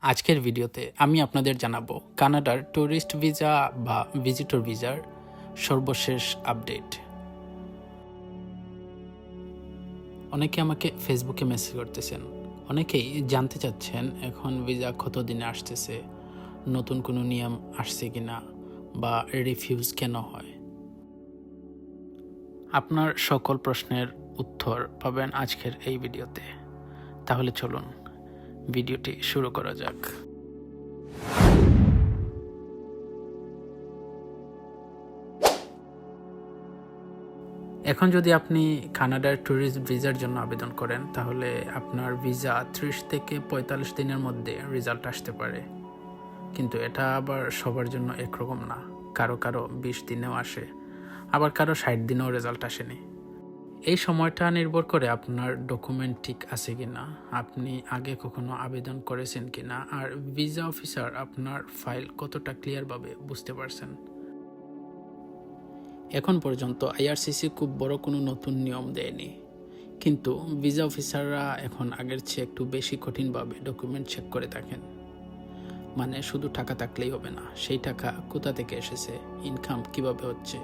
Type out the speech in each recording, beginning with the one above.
আজকের ভিডিওতে আমি আপনাদের জানাবো কানাডার ট্যুরিস্ট ভিসা বা ভিজিটর ভিসার সর্বশেষ আপডেট। অনেকে আমাকে ফেসবুকে মেসেজ করতেছেন, অনেকেই জানতে চাচ্ছেন এখন ভিসা কত দিনে আসতেছে, নতুন কোনো নিয়ম আসছে কিনা বা রিফিউজ কেন হয়। আপনার সকল প্রশ্নের উত্তর পাবেন আজকের এই ভিডিওতে। তাহলে চলুন ভিডিওটি শুরু করা যাক। এখন যদি আপনি কানাডার ট্যুরিস্ট ভিসার জন্য আবেদন করেন তাহলে আপনার ভিসা 30 থেকে 45 দিনের মধ্যে রেজাল্ট আসতে পারে। কিন্তু এটা আবার সবার জন্য একরকম না, কারো কারো 20 দিনেও আসে, আবার কারো 60 দিনেও রেজাল্ট আসেনি। এই সময়টা নির্ভর করে আপনার ডকুমেন্ট ঠিক আছে কিনা, আপনি আগে কখনো আবেদন করেছেন কিনা, আর ভিসা অফিসার আপনার ফাইল কতটা ক্লিয়ারভাবে বুঝতে পারছেন। এখন পর্যন্ত আইআরসিসি খুব বড় কোনো নতুন নিয়ম দেয়নি, কিন্তু ভিসা অফিসাররা এখন আগের চেয়ে একটু বেশি কঠিনভাবে ডকুমেন্ট চেক করে থাকেন। মানে শুধু টাকা থাকলেই হবে না, সেই টাকা কোথা থেকে এসেছে, ইনকাম কিভাবে হচ্ছে,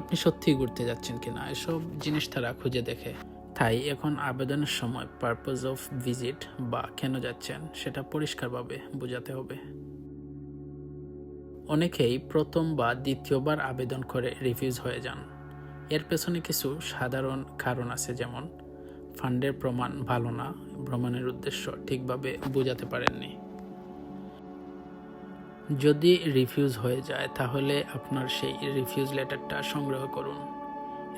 আপনি সত্যিই ঘুরতে যাচ্ছেন কিনা, এসব জিনিস তারা খুঁজে দেখে। তাই এখন আবেদনের সময় পারপোজ অফ ভিজিট বা কেন যাচ্ছেন সেটা পরিষ্কারভাবে বোঝাতে হবে। অনেকেই প্রথম বা দ্বিতীয়বার আবেদন করে রিফিউজ হয়ে যান। এর পেছনে কিছু সাধারণ কারণ আছে, যেমন ফান্ডের প্রমাণ ভালো না, ভ্রমণের উদ্দেশ্য ঠিকভাবে বোঝাতে পারেননি। যদি রিফিউজ হয়ে যায় তাহলে আপনার সেই রিফিউজ লেটারটা সংগ্রহ করুন।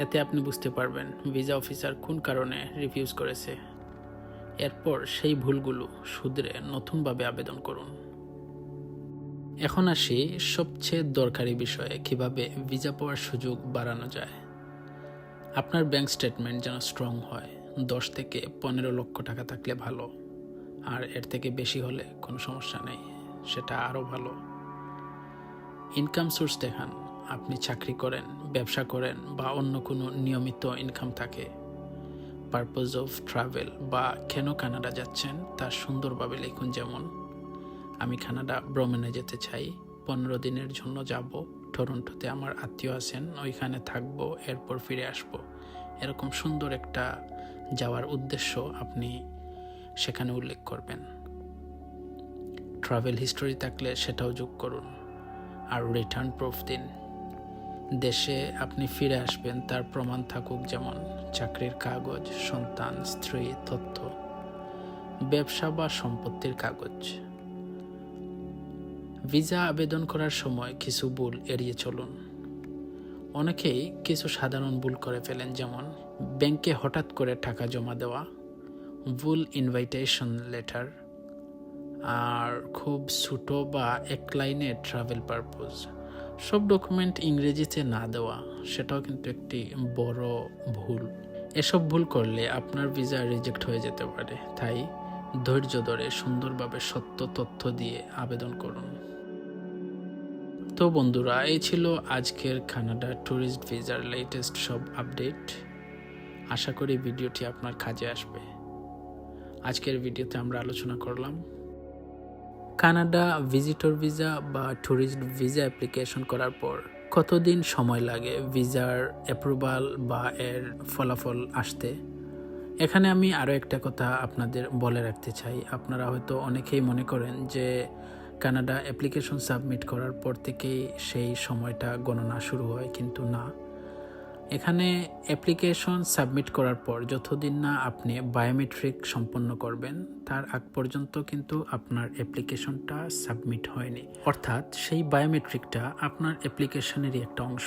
এতে আপনি বুঝতে পারবেন ভিসা অফিসার কোন কারণে রিফিউজ করেছে। এরপর সেই ভুলগুলো শুধরে নতুনভাবে আবেদন করুন। এখন আসি সবচেয়ে দরকারি বিষয়ে, কিভাবে ভিসা পাওয়ার সুযোগ বাড়ানো যায়। আপনার ব্যাংক স্টেটমেন্ট যেন স্ট্রং হয়, 10 থেকে 15 লক্ষ টাকা থাকলে ভালো, আর এর থেকে বেশি হলে কোনো সমস্যা নেই, সেটা আরও ভালো। ইনকাম সোর্স দেখান, আপনি চাকরি করেন, ব্যবসা করেন বা অন্য কোনো নিয়মিত ইনকাম থাকে। পারপোজ অফ ট্রাভেল বা কেন কানাডা যাচ্ছেন তা সুন্দরভাবে লিখুন, যেমন আমি কানাডা ভ্রমণে যেতে চাই, 15 দিনের জন্য যাব, টরন্টোতে আমার আত্মীয় আছেন, ওইখানে থাকবো, এরপর ফিরে আসব। এরকম সুন্দর একটা যাওয়ার উদ্দেশ্য আপনি সেখানে উল্লেখ করবেন। ট্রাভেল হিস্টোরি থাকলে সেটাও যোগ করুন। আর রিটার্ন প্রুফ দিন, দেশে আপনি ফিরে আসবেন তার প্রমাণ থাকুক, যেমন চাকরির কাগজ, সন্তান, স্ত্রী তথ্য, ব্যবসা বা সম্পত্তির কাগজ। ভিসা আবেদন করার সময় কিছু ভুল এড়িয়ে চলুন। অনেকেই কিছু সাধারণ ভুল করে ফেলেন, যেমন ব্যাংকে হঠাৎ করে টাকা জমা দেওয়া, ভুল ইনভাইটেশন লেটার, আর খুব ছোট বা এক লাইনে ট্রাভেল পারপোজ। সব ডকুমেন্ট ইংরেজিতে না দেওয়া, সেটাও কিন্তু একটি বড় ভুল। এসব ভুল করলে আপনার ভিসা রিজেক্ট হয়ে যেতে পারে, তাই ধৈর্য ধরে সুন্দরভাবে সত্য তথ্য দিয়ে আবেদন করুন। তো বন্ধুরা, এই ছিল আজকের কানাডা ট্যুরিস্ট ভিসার লেটেস্ট সব আপডেট। আশা করি ভিডিওটি আপনার কাজে আসবে। আজকের ভিডিওতে আমরা আলোচনা করলাম কানাডা ভিজিটর ভিসা বা ট্যুরিস্ট ভিসা অ্যাপ্লিকেশন করার পর কতদিন সময় লাগে ভিসার অ্যাপ্রুভাল বা এর ফলাফল আসতে। এখানে আমি আরও একটা কথা আপনাদের বলে রাখতে চাই। আপনারা হয়তো অনেকেই মনে করেন যে কানাডা অ্যাপ্লিকেশন সাবমিট করার পর থেকেই সেই সময়টা গণনা শুরু হয়, কিন্তু না। এখানে অ্যাপ্লিকেশন সাবমিট করার পর যতদিন না আপনি বায়োমেট্রিক সম্পন্ন করবেন তার আগ পর্যন্ত কিন্তু আপনার অ্যাপ্লিকেশনটা সাবমিট হয়নি। অর্থাৎ সেই বায়োমেট্রিকটা আপনার অ্যাপ্লিকেশনেরই একটা অংশ।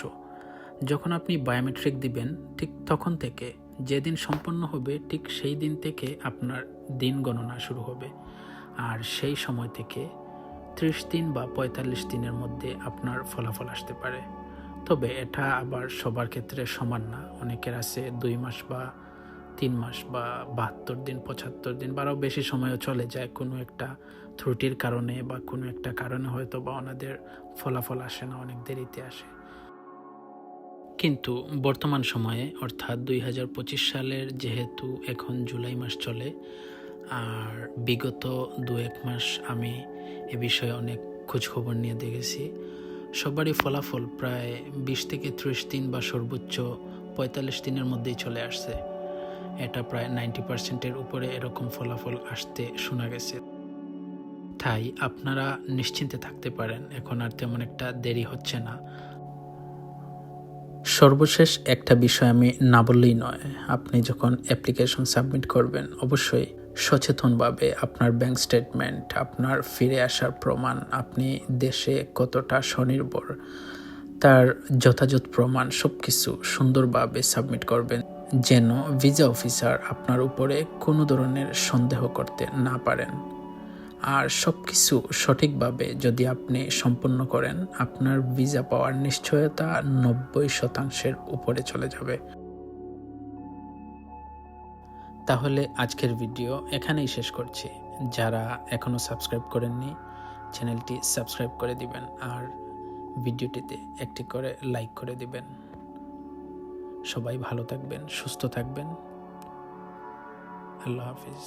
যখন আপনি বায়োমেট্রিক দিবেন ঠিক তখন থেকে যেদিন সম্পন্ন হবে ঠিক সেই দিন থেকে আপনার দিন গণনা শুরু হবে, আর সেই সময় থেকে 30 দিন বা 45 দিনের মধ্যে আপনার ফলাফল আসতে পারে। তবে এটা আবার সবার ক্ষেত্রে সমান না, অনেকের আছে 2 মাস বা 3 মাস বা 72 দিন, 75 দিন বা আরও বেশি সময়ও চলে যায় কোনো একটা ত্রুটির কারণে বা কোনো একটা কারণে, হয়তো বা ওনাদের ফলাফল আসে না, অনেক দেরিতে আসে। কিন্তু বর্তমান সময়ে অর্থাৎ 2025 সালের যেহেতু এখন জুলাই মাস চলে, আর বিগত 2-1 মাস আমি এ বিষয়ে অনেক খোঁজখবর নিয়ে দেখেছি। সবারই ফলাফল প্রায় 20 থেকে 30 দিন বা সর্বোচ্চ 45 দিনের মধ্যেই চলে আসছে। এটা প্রায় 90%-এর উপরে এরকম ফলাফল আসতে শোনা গেছে। তাই আপনারা নিশ্চিন্তে থাকতে পারেন, এখন আর তেমন একটা দেরি হচ্ছে না। সর্বশেষ একটা বিষয় আমি না বললেই নয়, আপনি যখন অ্যাপ্লিকেশন সাবমিট করবেন অবশ্যই সচেতনভাবে আপনার ব্যাংক স্টেটমেন্ট, আপনার ফিরে আসার প্রমাণ, আপনি দেশে কতটা স্বনির্ভর তার যথাযথ প্রমাণ সব কিছু সুন্দরভাবে সাবমিট করবেন, যেন ভিসা অফিসার আপনার উপরে কোনো ধরনের সন্দেহ করতে না পারেন। আর সব কিছু সঠিকভাবে যদি আপনি সম্পন্ন করেন, আপনার ভিসা পাওয়ার নিশ্চয়তা 90% উপরে চলে যাবে। তাহলে আজকের ভিডিও এখানেই শেষ করছি। যারা এখনও সাবস্ক্রাইব করেননি চ্যানেলটি সাবস্ক্রাইব করে দিবেন আর ভিডিওটিতে একটি করে লাইক করে দিবেন। সবাই ভালো থাকবেন, সুস্থ থাকবেন। আল্লাহ হাফিজ।